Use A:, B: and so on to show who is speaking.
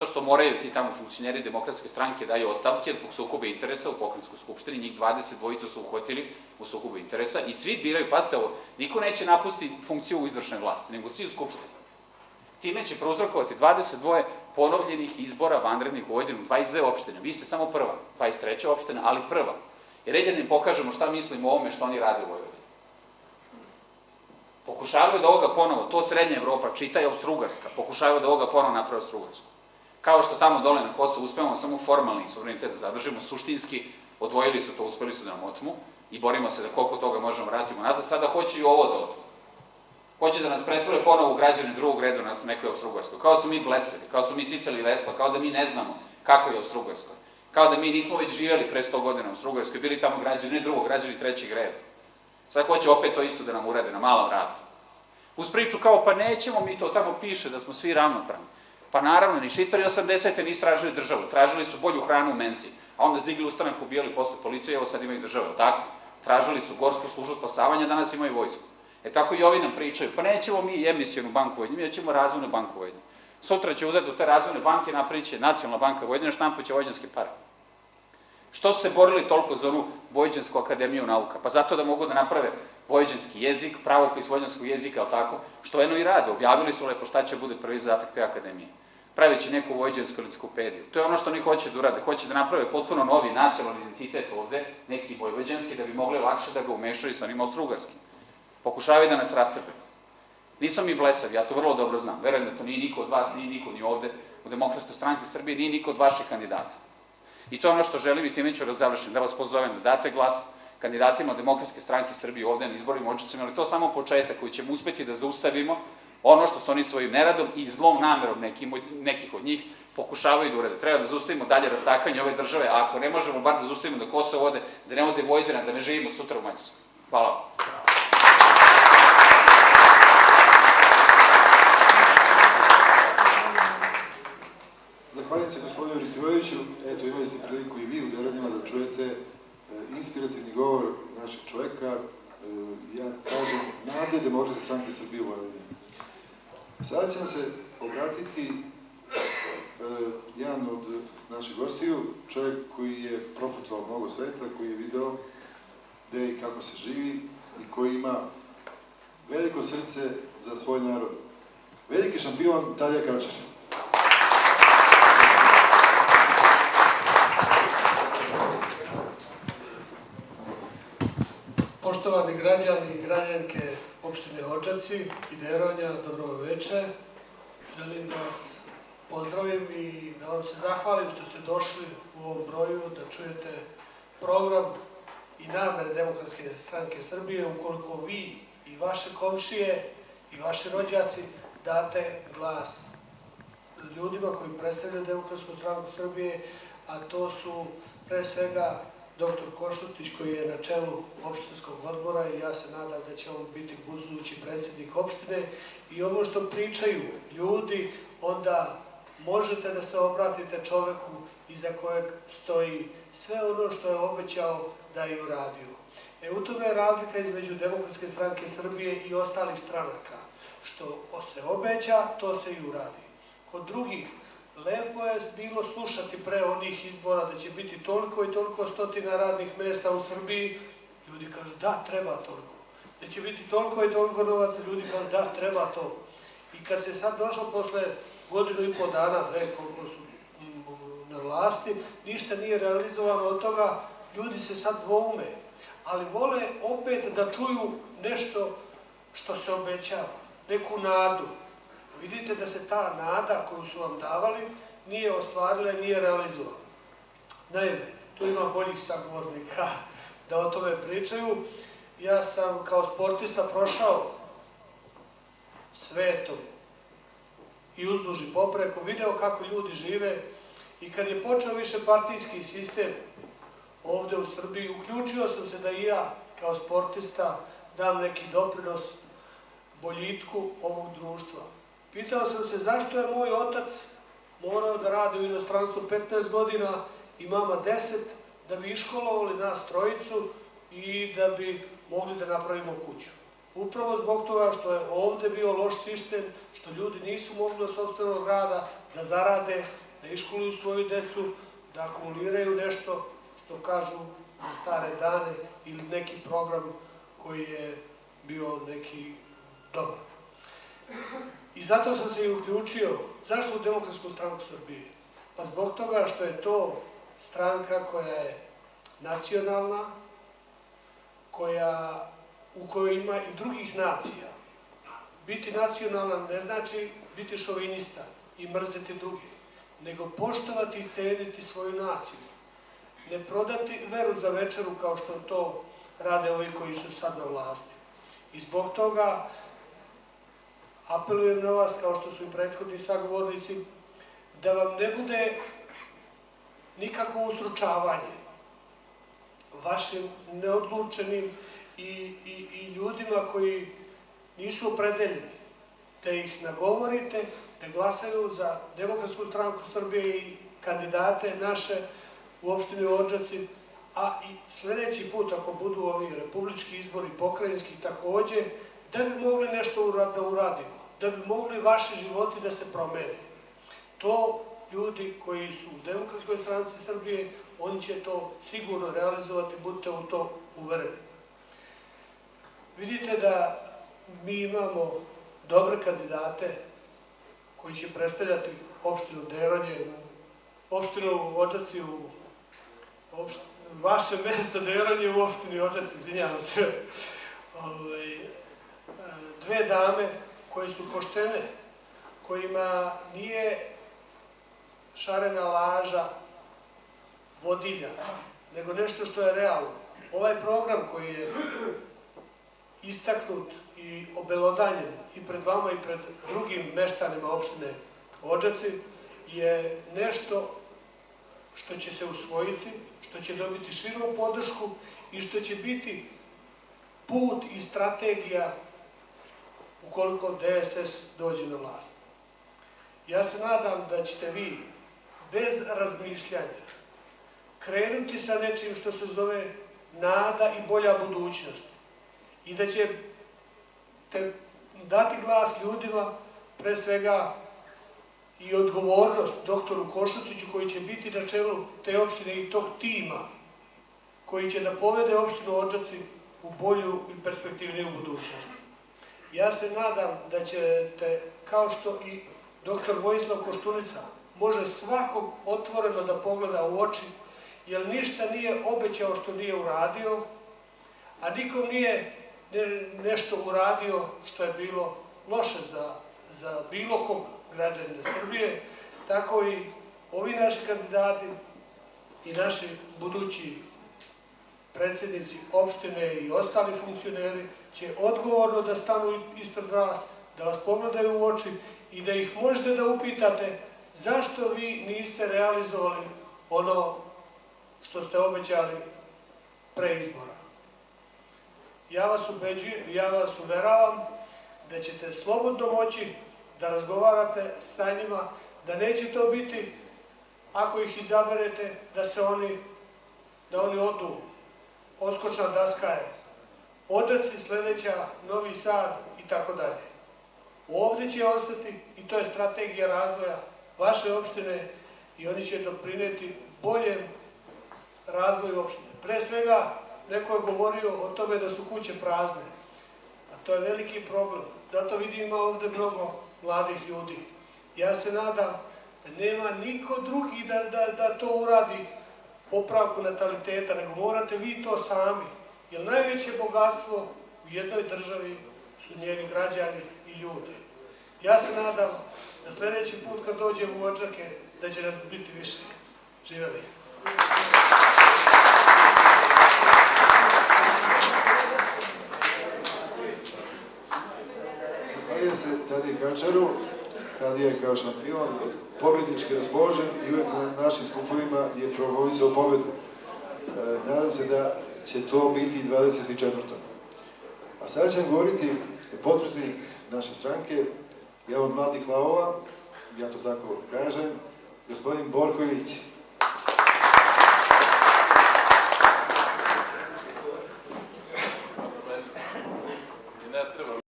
A: što moraju ti tamo funkcioneri demokratske stranke daju ostavke zbog sukoba interesa u pokrajinskoj skupštini, njih 22 su uhvatili u sukobu interesa i svi biraju, pazite ovo, niko neće napustiti funkciju u izvršnoj vlasti, nego svi u skupštini. Time će prouzrokovati 22 ponovljenih izbora vanrednih u Vojvodini, 22 opštine. Vi ste samo prva, 23. opština, ali prva. I red je da im pokažemo šta mislimo o ovome što oni rade u Vojvodini. Pokušavaju da ovoga ponovo, to Srednja Evropa, čitaj Austro-Ugarska, pokušavaju da ovoga ponovo naprave Austro-Ugarsku. Kao što tamo dole na Kosovu uspevamo samo formalni suverenitet da zadržimo, suštinski odvojili su to, uspeli su da nam otmu i borimo se da koliko toga možemo vratimo nazad, sada hoće i ovo da odu. Hoće da nas pretvore ponovo u građane drugog reda na nekoj Austro-Ugarskoj. Kao su mi blesavi, kao su mi sisali vesla, kao da mi ne znamo kako je Austro-Ugarskoj. Kao da mi nismo već živjeli pre 100 godina u Austro-Ugarskoj, bili tamo građani, ne drugog, građani trećeg reda. Sad hoće opet to isto da nam urade na malom vratu. Uz priču kao, pa nećemo mi to, tamo piše da smo svi ravnopravni. Pa naravno, ni Šiptari 80. nisu tražili državu, tražili su bolju hranu u menzi, a onda zdigli ustanak, ubijali posle policije, evo sad imaju državu, tako? Tražili su gorsku službu spasavanja, danas imaju vojsku. Tako i ovi nam pričaju, pa nećemo mi emisionu banku Vojvodine, mi nećemo razvojnu banku Vojvodine. Sutra će uzeti do te razvojne banke, napravit će Nacionalna banka Vojvodine, štampaće vojvođanske pare. Što su se borili toliko za onu Vojvođansku akademiju nauka? Pa zato da mogu da naprave vojvođanski jezik, pravopis vojvođanskog jezika, ali tako, što eno i rade, objavili su lepo šta će bude prvi zadatak te akademije. Pravići neku vojvođansku enciklopediju. To je ono što oni hoće da urade, hoće da naprave potpuno novi nacionalni identitet ovde, neki vojvođanski, da bi mogli lakše da ga umešaju sa onim austrougarskim. Pokušavaju da nas rasrpe. Nisam mi blesav, ja to vrlo dobro znam. Verujem da to nije niko od vas, nije niko ni ovde u Demokratskoj stranci Srbije, nije niko od vaših kandidata. I to je ono što želim i time ću završiti, da vas pozovem da date glas kandidatima Demokratske stranke Srbije ovde na izborima očicama, ali to samo početak koji ćemo uspeti da zaustavimo ono što su oni svojim neradom i zlom namerom nekih od njih pokušavaju da urede. Treba da zaustavimo dalje rastakanje ove države, a ako ne možemo bar da zaustavimo da Kosovo ode, da ne ode Vojvodina, da ne živimo sutra u Mađarskoj. Hvala vam.
B: Zahvaljujem se gospodinu Ristivojeviću. Eto, imali ste priliku i vi u Deranjama da čujete inspirativni govor našeg čoveka. Ja kažem, nade Demokratske stranke Srbije u Vojvodini. Sada će nam se obratiti jedan od naših gostiju, čovjek koji je proputovao mnogo sveta, koji je video gde i kako se živi i koji ima veliko srce za svoj narod. Veliki šampion Talija Kačar.
C: Poštovani građani i građanke opštine Odžaci i Deronja, dobro veče. Želim da vas pozdravim i da vam se zahvalim što ste došli u ovom broju da čujete program i namere Demokratske stranke Srbije, ukoliko vi i vaše komšije i vaši rođaci date glas ljudima koji predstavljaju Demokratsku stranku Srbije, a to su pre svega dr. Košutić koji je na čelu opštinskog odbora i ja se nadam da će on biti budući predsjednik opštine i ovo što pričaju ljudi, onda možete da se obratite čoveku iza kojeg stoji sve ono što je obećao da je uradio. U tome je razlika između Demokratske stranke Srbije i ostalih stranaka. Što se obeća, to se i uradi. Kod drugih, lepo je bilo slušati pre onih izbora da će biti toliko i toliko stotina radnih mesta u Srbiji. Ljudi kažu da, treba toliko. Da će biti toliko i toliko novaca, ljudi kažu da, treba to. I kad se sad došlo posle godinu i po dana, dve, koliko su na vlasti, ništa nije realizovano od toga, ljudi se sad dvoume. Ali vole opet da čuju nešto što se obećava, neku nadu. Vidite da se ta nada koju su vam davali nije ostvarila i nije realizovala. Naime, tu ima boljih sagovornika da o tome pričaju. Ja sam kao sportista prošao svetom i uzduž i popreko, video kako ljudi žive i kad je počeo višepartijski sistem ovde u Srbiji, uključio sam se da i ja kao sportista dam neki doprinos boljitku ovog društva. Pitao sam se zašto je moj otac morao da radi u inostranstvu 15 godina i mama 10 da bi iškolovali nas trojicu i da bi mogli da napravimo kuću. Upravo zbog toga što je ovde bio loš sistem, što ljudi nisu mogli od sopstvenog rada da zarade da iškoluju svoju decu, da akumuliraju nešto što kažu za stare dane ili neki program koji je bio neki dobar. I zato sam se i uključio. Zašto u Demokratsku stranku Srbije? Pa zbog toga što je to stranka koja je nacionalna, u kojoj ima i drugih nacija. Biti nacionalan ne znači biti šovinista i mrzeti druge, nego poštovati i ceniti svoju naciju. Ne prodati veru za večeru kao što to rade ovi koji su sad na vlasti. I zbog toga apelujem na vas, kao što su i prethodni sagovornici, da vam ne bude nikakvo ustručavanje vašim neodlučenim i ljudima koji nisu opredeljeni, da ih nagovorite, da glasaju za Demokratsku stranku Srbije i kandidate naše u opštini Odžaci, a i sledeći put, ako budu ovi republički izbori, pokrajinski takođe, da bi mogli nešto da uradimo, da bi mogli vaši životi da se promene. To ljudi koji su u Demokratskoj stranci Srbije, oni će to sigurno realizovati, budite u to uvereni. Vidite da mi imamo dobre kandidate koji će predstavljati opštinu Deronje, opštinu Odžaci, vaše mesto Deronje u opštini Odžaci, izvinjavam se. Dve dame koje su poštene, kojima nije šarena laža vodilja, nego nešto što je realno. Ovaj program koji je istaknut i obelodanjen i pred vama i pred drugim meštanima opštine Odžaci je nešto što će se usvojiti, što će dobiti širu podršku i što će biti put i strategija ukoliko DSS dođe na vlast. Ja se nadam da ćete vi bez razmišljanja krenuti sa nečim što se zove nada i bolja budućnost i da ćete dati glas ljudima, pre svega i odgovornost doktoru Košutiću koji će biti na čelu te opštine i tog tima koji će da povede opštinu Odžaci u bolju i perspektivniju budućnost. Ja se nadam da ćete, kao što i doktor Vojislav Koštunica može svakog otvoreno da pogleda u oči, jer ništa nije obećao što nije uradio, a nikom nije nešto uradio što je bilo loše za bilo kog građanina Srbije, tako i ovi naši kandidati i naši budući predsjednici opštine i ostali funkcioneri će odgovorno da stanu ispred vas, da vas pogledaju u oči i da ih možete da upitate zašto vi niste realizovali ono što ste obećali pre izbora. Ja vas uveravam da ćete slobodno moći da razgovarate sa njima, da neće to biti, ako ih izaberete, da oni odu. Odskočna daska je Odžaci, sledeća Novi Sad i tako dalje. Ovde će ostati i to je strategija razvoja vaše opštine i oni će doprineti boljem razvoju opštine. Pre svega, neko je govorio o tome da su kuće prazne, a to je veliki problem. Zato vidim ima ovde mnogo mladih ljudi. Ja se nadam da nema niko drugi da to uradi popravku nataliteta, nego morate vi to sami. Jer najveće bogatstvo u jednoj državi su njeni građani i ljudi. Ja se nadam da sledeći put kad dođem u Odžake, da će nas biti više. Živeli!
B: Zahvaljujem se Tadiji Kačaru. Tadija je kao šampion pobednički raspoložen i uvek na našim skupovima je promovisao pobedu. Nadam se da će to biti 24. A sada će vam govoriti potpredsednik naše stranke, jedan od mladih lavova, ja to tako kažem, gospodin Borko Ilić.